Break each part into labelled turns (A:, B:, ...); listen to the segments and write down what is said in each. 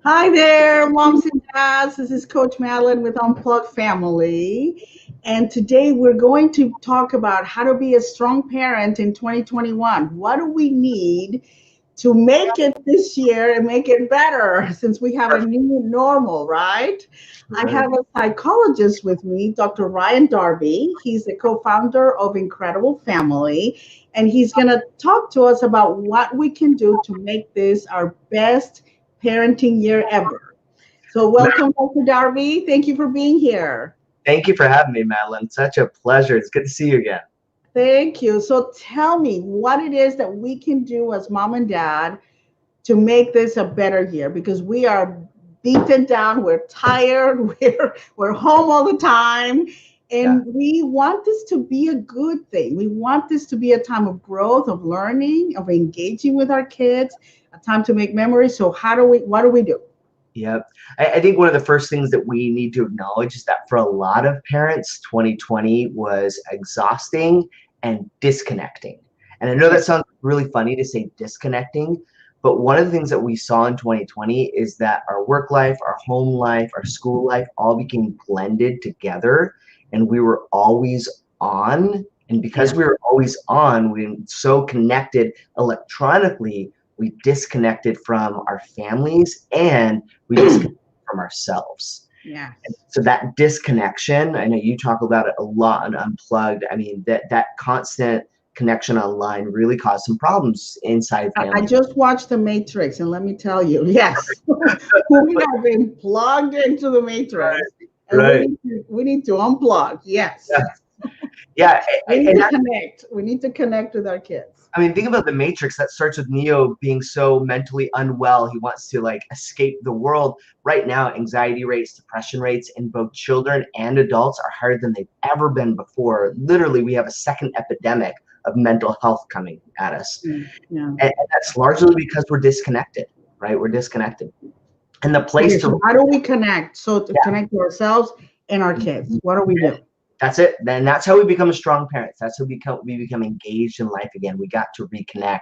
A: Hi there, moms and dads. This is Coach Madlin with Unplugged Family. And today we're going to talk about how to be a strong parent in 2021. What do we need to make it this year and make it better since we have a new normal, right? I
B: Right.
A: have a psychologist with me, Dr. Ryan Darby. He's the co founder of Incredible Family, and he's going to talk to us about what we can do to make this our best parenting year ever. So, welcome, Dr. Darby. Thank you for being here.
B: Thank you for having me, Madeline. Such a pleasure. It's good to see you again.
A: Thank you. So, tell me what it is that we can do as mom and dad to make this a better year because we are beaten down, we're tired, we're home all the time,
B: Yeah.
A: and we want this to be a good thing. We want this to be a time of growth, of learning, of engaging with our kids, a time to make memories. So what do we do?
B: Yep. I think one of the first things that we need to acknowledge is that for a lot of parents, 2020 was exhausting and disconnecting. And I know
A: Yeah.
B: that sounds really funny to say disconnecting, but one of the things that we saw in 2020 is that our work life, our home life, our school life all became blended together, and we were always on. And because
A: Yeah.
B: we were always on, we were so connected electronically, we disconnected from our families and we disconnect from ourselves.
A: Yes.
B: So that disconnection, I know you talk about it a lot on Unplugged. I mean, that constant connection online really caused some problems inside
A: I
B: families.
A: just watched The Matrix, and let me tell you, yes, we have been plugged into the Matrix, and
B: Right.
A: we need to unplug.
B: Yeah.
A: Yes,
B: Yeah.
A: we need
B: And
A: to connect. We need to connect with our kids.
B: I mean, think about the Matrix. That starts with Neo being so mentally unwell. He wants to like escape the world. Right now, anxiety rates, depression rates in both children and adults are higher than they've ever been before. Literally, we have a second epidemic of mental health coming at us.
A: Mm, yeah.
B: And that's largely because we're disconnected, right? We're disconnected. And the
A: Okay,
B: place to,
A: so how do we connect? So to
B: yeah,
A: connect to ourselves and our kids, what do we do?
B: that's it. Then that's how we become strong parents. That's how we become engaged in life again. We got to reconnect.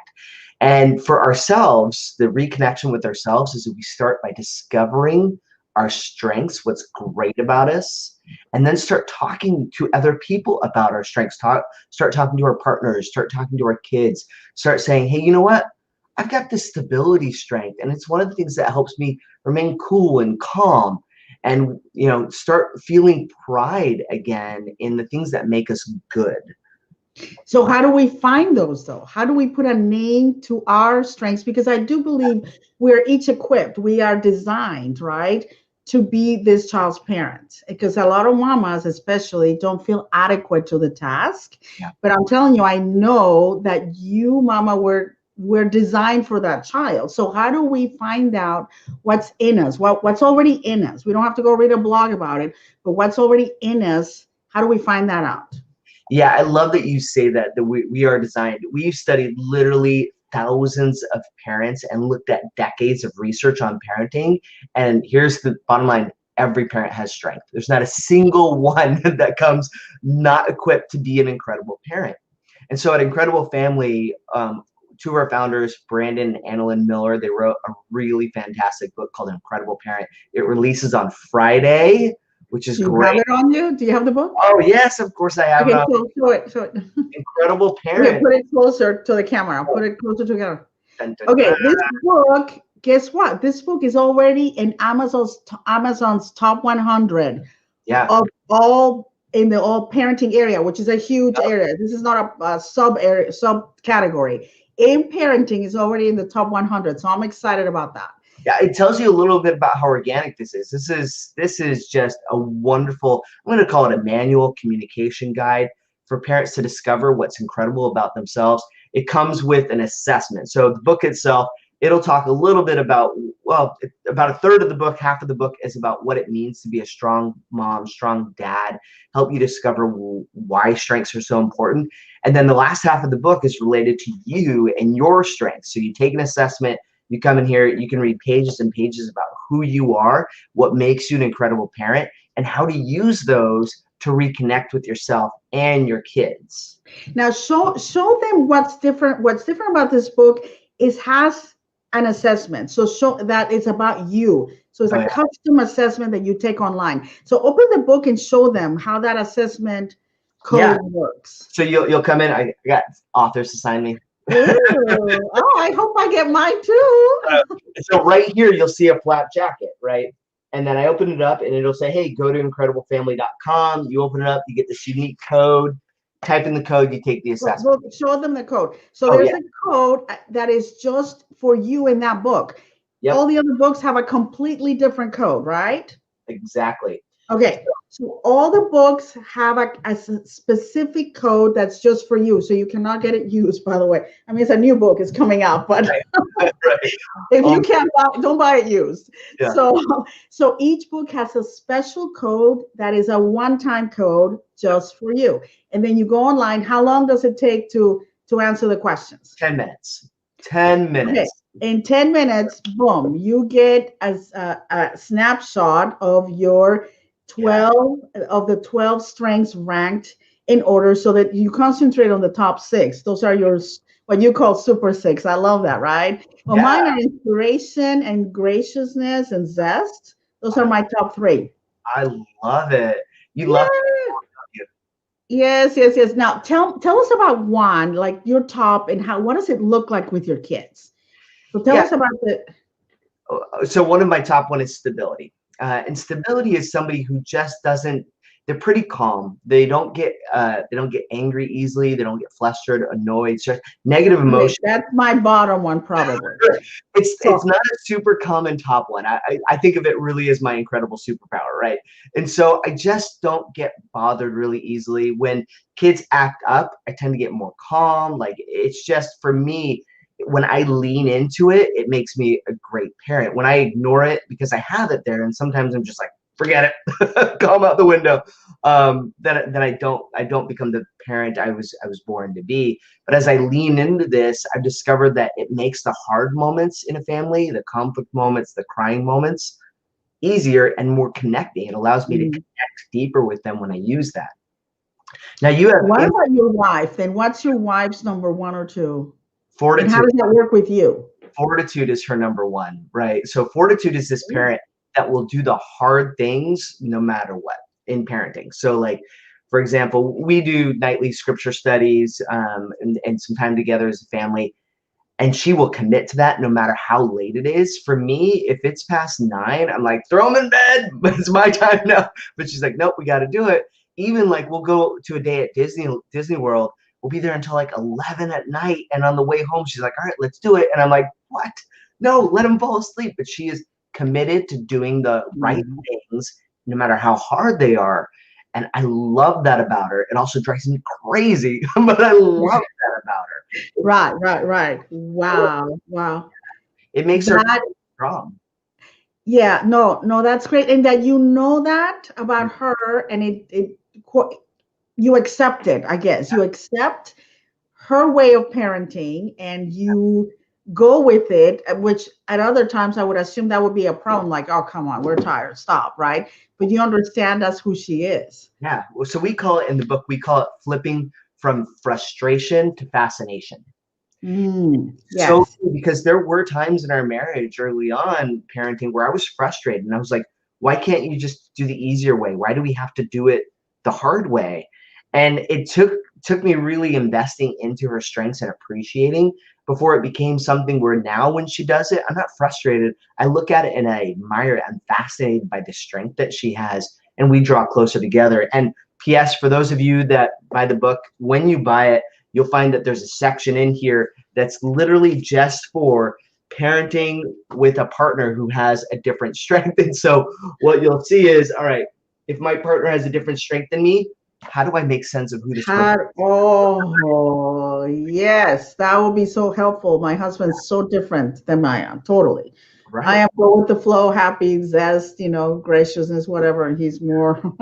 B: And for ourselves, the reconnection with ourselves is that we start by discovering our strengths, what's great about us, and then start talking to other people about our strengths. Start talking to our partners, start talking to our kids, start saying, hey, you know what? I've got this stability strength, and it's one of the things that helps me remain cool and calm and start feeling pride again in the things that make us good.
A: So how do we find those though? How do we put a name to our strengths? Because I do believe we're each equipped. We are designed, right, to be this child's parent. Because a lot of mamas, especially, don't feel adequate to the task.
B: Yeah.
A: But I'm telling you, I know that you, mama, were designed for that child. So how do we find out what's in us? What's already in us? We don't have to go read a blog about it, but what's already in us? How do we find that out?
B: Yeah, I love that you say that we are designed. We've studied literally thousands of parents and looked at decades of research on parenting. And here's the bottom line. Every parent has strength. There's not a single one that comes not equipped to be an incredible parent. And so at Incredible Family, two of our founders, Brandon and Annalyn Miller, they wrote a really fantastic book called Incredible Parent. It releases on Friday, which is
A: Do you have
B: great.
A: it on you? Do you have the book?
B: Oh, yes, of course I have.
A: Okay, so show it, show it.
B: Incredible
A: Okay,
B: Parent.
A: put it closer to the camera.
B: Oh,
A: Put it closer to the camera.
B: dun, dun, dun.
A: Okay, this book, guess what? This book is already in Amazon's top 100
B: Yeah.
A: of all in the all parenting area, which is a huge area. This is not a sub area, subcategory. In parenting is already in the top 100, so I'm excited about that.
B: Yeah, it tells you a little bit about how organic this is. This is just a wonderful, I'm going to call it a manual communication guide for parents to discover what's incredible about themselves. It comes with an assessment. So the book itself, it'll talk a little bit about, well, about a third of the book, half of the book is about what it means to be a strong mom, strong dad, help you discover why strengths are so important. And then the last half of the book is related to you and your strengths. So you take an assessment, you come in here, you can read pages and pages about who you are, what makes you an incredible parent, and how to use those to reconnect with yourself and your kids.
A: Now show them what's different. What's different about this book is has an assessment. So show that it's about you. So it's
B: Oh
A: a
B: yeah.
A: custom assessment that you take online. So open the book and show them how that assessment
B: Yeah.
A: code works.
B: So you'll come in. I got authors to sign me.
A: Ooh. Oh, I hope I get mine too.
B: So right here, you'll see a flap jacket, right? And then I open it up and it'll say, hey, go to incrediblefamily.com. You open it up, you get this unique code. Type in the code, you take the assessment.
A: Well, show them the code. So
B: Oh,
A: there's
B: yeah.
A: a code that is just for you in that book.
B: Yep.
A: All the other books have a completely different code, right?
B: Exactly.
A: Okay. So all the books have a specific code that's just for you. So you cannot get it used, by the way. I mean, it's a new book, it's coming out, but
B: Right.
A: if you can't buy, don't buy it used.
B: Yeah.
A: So each book has a special code that is a one-time code just for you. And then you go online. How long does it take to answer the questions?
B: 10 minutes. 10 minutes.
A: Okay. In 10 minutes, boom, you get a snapshot of your 12 of the 12 strengths ranked in order so that you concentrate on the top 6. Those are yours, what you call super 6. I love that, right? Well,
B: Yeah.
A: mine are inspiration and graciousness and zest. Those are my top 3.
B: I love it. You
A: Yeah.
B: love
A: Yes, yes, yes. Now tell us about one, like your top, and what does it look like with your kids? So tell
B: Yeah.
A: us about the.
B: So one of my top one is stability. And stability is somebody who just doesn't, they're pretty calm. They don't get angry easily. They don't get flustered, annoyed, stressed, negative emotion.
A: That's my bottom one, probably.
B: It's not a super common top one. I think of it really as my incredible superpower, right? And so I just don't get bothered really easily. When kids act up, I tend to get more calm. Like it's just for me, when I lean into it, it makes me a great parent. When I ignore it because I have it there, and sometimes I'm just like, forget it, come out the window. Then I don't become the parent I was born to be. But as I lean into this, I've discovered that it makes the hard moments in a family, the conflict moments, the crying moments, easier and more connecting. It allows me to connect deeper with them when I use that. Now you have
A: What about your wife? Then what's your wife's number 1 or 2?
B: fortitude.
A: And how does that work with you?
B: Fortitude is her number 1, right? So fortitude is this parent that will do the hard things no matter what in parenting. So like, for example, we do nightly scripture studies and some time together as a family. And she will commit to that no matter how late it is. For me, if it's past 9, I'm like, throw them in bed. It's my time now. But she's like, nope, we got to do it. Even like we'll go to a day at Disney World. We'll be there until like 11 at night. And on the way home, she's like, all right, let's do it. And I'm like, what? No, let him fall asleep. But she is committed to doing the right things no matter how hard they are. And I love that about her. It also drives me crazy, but I love that about her.
A: Right. Wow.
B: It makes her strong.
A: Yeah, no, that's great. And that you know that about her, and you accept it, I guess. You accept her way of parenting and you go with it, which at other times I would assume that would be a problem, like, oh, come on, we're tired, stop, right? But you understand that's who she is.
B: Yeah. Well, so we call it in the book, we call it flipping from frustration to fascination.
A: Yes.
B: So because there were times in our marriage early on parenting where I was frustrated and I was like, why can't you just do the easier way? Why do we have to do it the hard way? And it took me really investing into her strengths and appreciating before it became something where now when she does it, I'm not frustrated. I look at it and I admire it. I'm fascinated by the strength that she has, and we draw closer together. And P.S. for those of you that buy the book, when you buy it, you'll find that there's a section in here that's literally just for parenting with a partner who has a different strength. And so what you'll see is, all right, if my partner has a different strength than me, how do I make sense of who this person is?
A: Oh, yes, that would be so helpful. My husband's so different than I am, totally.
B: Right.
A: I am go with the flow, happy, zest, graciousness, whatever. And he's more,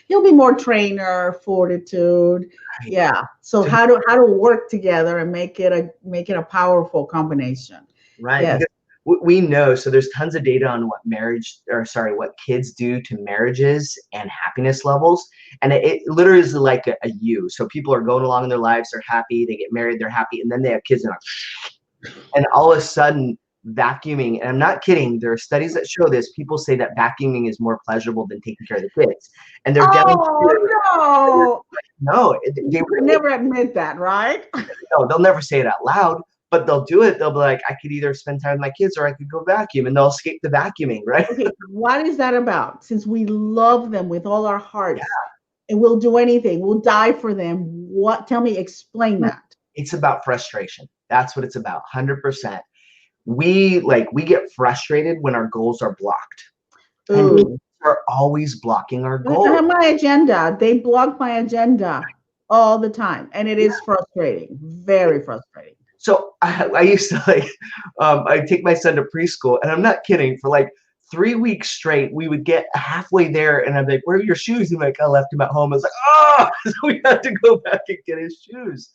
A: he'll be more trainer, fortitude.
B: Right.
A: Yeah. So how to work together and make it a powerful combination.
B: Right.
A: Yes.
B: We know, so there's tons of data on what kids do to marriages and happiness levels. And it literally is like a U. So people are going along in their lives, they're happy, they get married, they're happy, and then they have kids and all of a sudden vacuuming, and I'm not kidding, there are studies that show this. People say that vacuuming is more pleasurable than taking care of the kids. And they're demonstrated.
A: Oh
B: No,
A: no!
B: they
A: You could never admit that, right?
B: no, they'll never say it out loud, but they'll do it. They'll be like, I could either spend time with my kids or I could go vacuum, and they'll escape the vacuuming, right?
A: Okay, what is that about? Since we love them with all our
B: Yeah.
A: hearts and we'll do anything, we'll die for them. What? Tell me, explain that.
B: It's about frustration. That's what it's about. 100%. We get frustrated when our goals are blocked, and we
A: Ooh.
B: are always blocking our
A: I
B: goals.
A: have my agenda. They block my agenda all the time, and it is frustrating, very frustrating.
B: So I used to I take my son to preschool, and I'm not kidding. For like 3 weeks straight, we would get halfway there, and I'm like, "Where are your shoes?" He's like, "I left him at home." I was like, "Oh!" So we had to go back and get his shoes.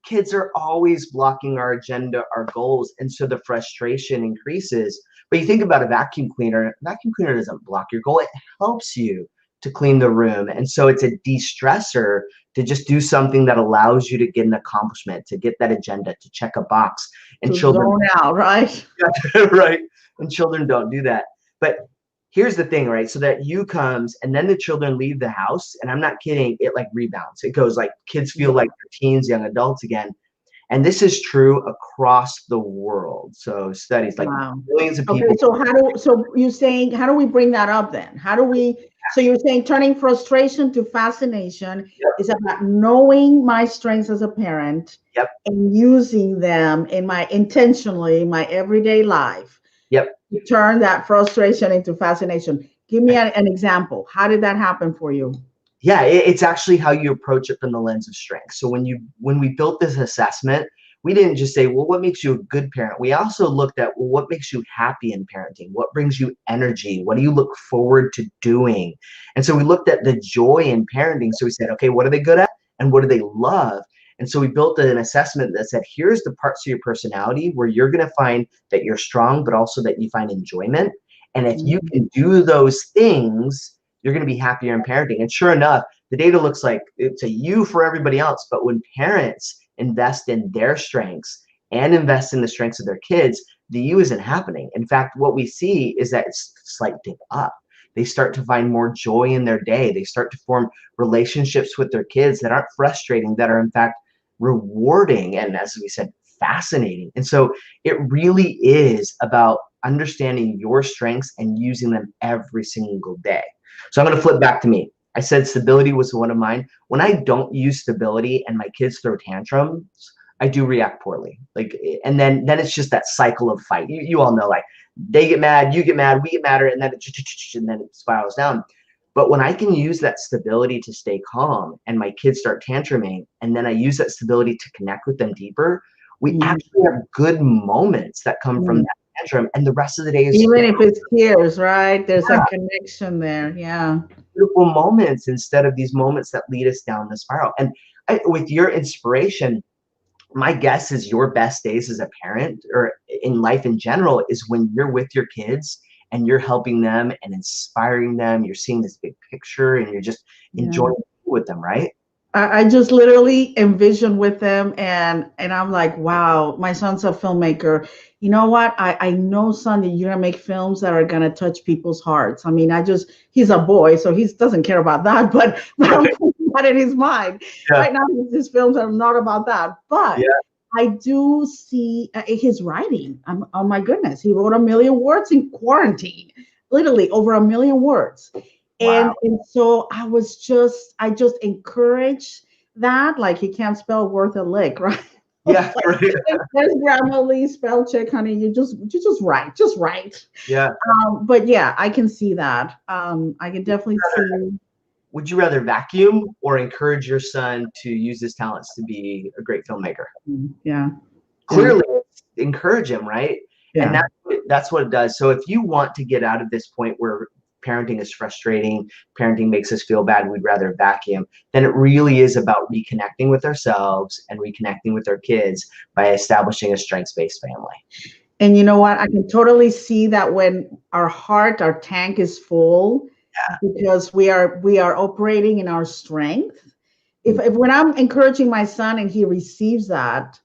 B: Kids are always blocking our agenda, our goals, and so the frustration increases. But you think about a vacuum cleaner. A vacuum cleaner doesn't block your goal; it helps you to clean the room, and so it's a de-stressor to just do something that allows you to get an accomplishment, to get that agenda, to check a box. And
A: To
B: children,
A: zone out, right?
B: right? And children don't do that. But here's the thing, right? So that you comes and then the children leave the house, and I'm not kidding, it like rebounds. It goes like kids feel like they're teens, young adults again. And this is true across the world. So studies like
A: Wow.
B: millions of
A: Okay,
B: people.
A: so you're saying, how do we bring that up then? How do we, so you're saying turning frustration to fascination
B: Yep,
A: is about knowing my strengths as a parent
B: yep,
A: and using them in my intentionally, my everyday life
B: yep.
A: to turn that frustration into fascination. Give me an example. How did that happen for you?
B: Yeah, it's actually how you approach it from the lens of strength. So when we built this assessment, we didn't just say, well, what makes you a good parent? We also looked at, well, what makes you happy in parenting? What brings you energy? What do you look forward to doing? And so we looked at the joy in parenting. So we said, okay, what are they good at and what do they love? And so we built an assessment that said, here's the parts of your personality where you're going to find that you're strong, but also that you find enjoyment. And if you can do those things, you're going to be happier in parenting. And sure enough, the data looks like it's a U for everybody else. But when parents invest in their strengths and invest in the strengths of their kids, the U isn't happening. In fact, what we see is that it's a slight dip up. They start to find more joy in their day. They start to form relationships with their kids that aren't frustrating, that are in fact rewarding, and as we said, fascinating. And so it really is about understanding your strengths and using them every single day. So I'm going to flip back to me. I said stability was one of mine. When I don't use stability and my kids throw tantrums, I do react poorly. Like, and then it's just that cycle of fight. You all know, like they get mad, you get mad, we get madder, and then it spirals down. But when I can use that stability to stay calm and my kids start tantruming, and then I use that stability to connect with them deeper, we actually have good moments that come from that tantrum, and the rest of the day is
A: Even if it's tears, right? There's a connection there. Yeah.
B: beautiful moments instead of these moments that lead us down the spiral. And with your inspiration, my guess is your best days as a parent or in life in general is when you're with your kids and you're helping them and inspiring them. You're seeing this big picture and you're just enjoying with them, right?
A: I just literally envision with them and I'm like, wow, my son's a filmmaker. You know what? I know, son, that you're gonna make films that are gonna touch people's hearts. I mean, he's a boy, so he doesn't care about that, but I'm putting that in his mind.
B: Yeah.
A: Right now, his films are not about that. But
B: Yeah.
A: I do see his writing. Oh my goodness, he wrote 1,000,000 words in quarantine, literally over 1,000,000 words.
B: Wow.
A: And so I just encourage that, like he can't spell worth a lick, right?
B: Yeah.
A: Like,
B: Right.
A: there's Grammarly, spell check, honey. You just write.
B: Yeah.
A: But yeah, I can see that. I can definitely see.
B: Would you rather vacuum or encourage your son to use his talents to be a great filmmaker?
A: Yeah.
B: Clearly, encourage him, right? And
A: Yeah.
B: that's what it does. So if you want to get out of this point where parenting is frustrating, parenting makes us feel bad, we'd rather vacuum, then it really is about reconnecting with ourselves and reconnecting with our kids by establishing a strengths-based family.
A: And you know what? I can totally see that when our tank is full, because we are operating in our strength. If when I'm encouraging my son and he receives that,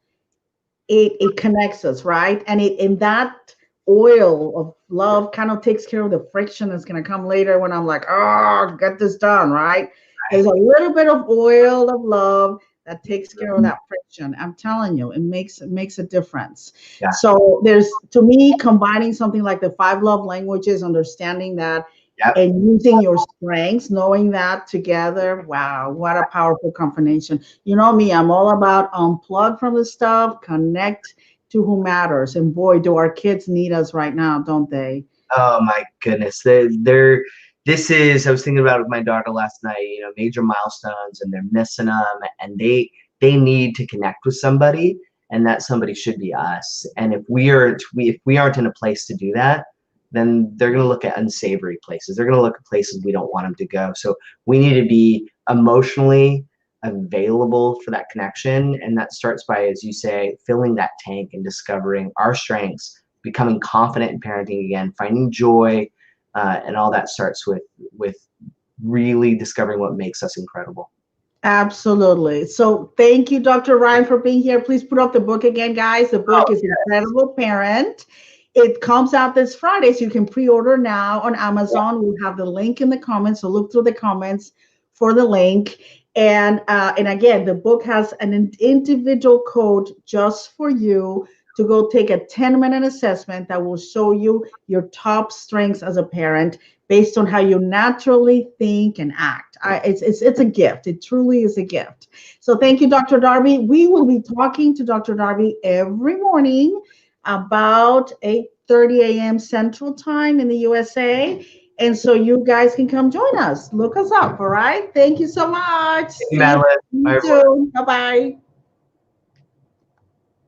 A: it connects us, right? And that oil of love kind of takes care of the friction that's going to come later when I'm like, oh, get this done, right? There's a little bit of oil of love that takes care of
B: Mhm.
A: that friction. I'm telling you, it makes a difference.
B: Yeah.
A: So there's, to me, combining something like the five love languages, understanding that,
B: Yep.
A: and using your strengths, knowing that together. Wow, what a powerful combination. You know me, I'm all about unplug from the stuff, connect to who matters. And boy, do our kids need us right now, don't they?
B: Oh my goodness. They're this is I was thinking about it with my daughter last night, major milestones and they're missing them and they need to connect with somebody and that somebody should be us. And if we aren't in a place to do that, then they're going to look at unsavory places. They're going to look at places we don't want them to go. So we need to be emotionally available for that connection. And that starts by, as you say, filling that tank and discovering our strengths, becoming confident in parenting again, finding joy, and all that starts with really discovering what makes us incredible.
A: Absolutely. So thank you, Dr. Ryan, for being here. Please put up the book again, guys. The
B: Oh
A: book is
B: yes.
A: Incredible Parent. It comes out this Friday, so you can pre-order now on
B: Yeah.
A: Amazon. We'll have the link in the comments, so look through the comments for the link. And again, the book has an individual code just for you to go take a 10-minute assessment that will show you your top strengths as a parent based on how you naturally think and act. It's a gift. It truly is a gift. So thank you, Dr. Darby. We will be talking to Dr. Darby every morning about 8:30 a.m. Central Time in the USA. And so you guys can come join us. Look us up, all right? Thank you so much.
B: Hey,
A: See
B: Madlin.
A: you
B: Bye, everyone.
A: soon. Bye-bye.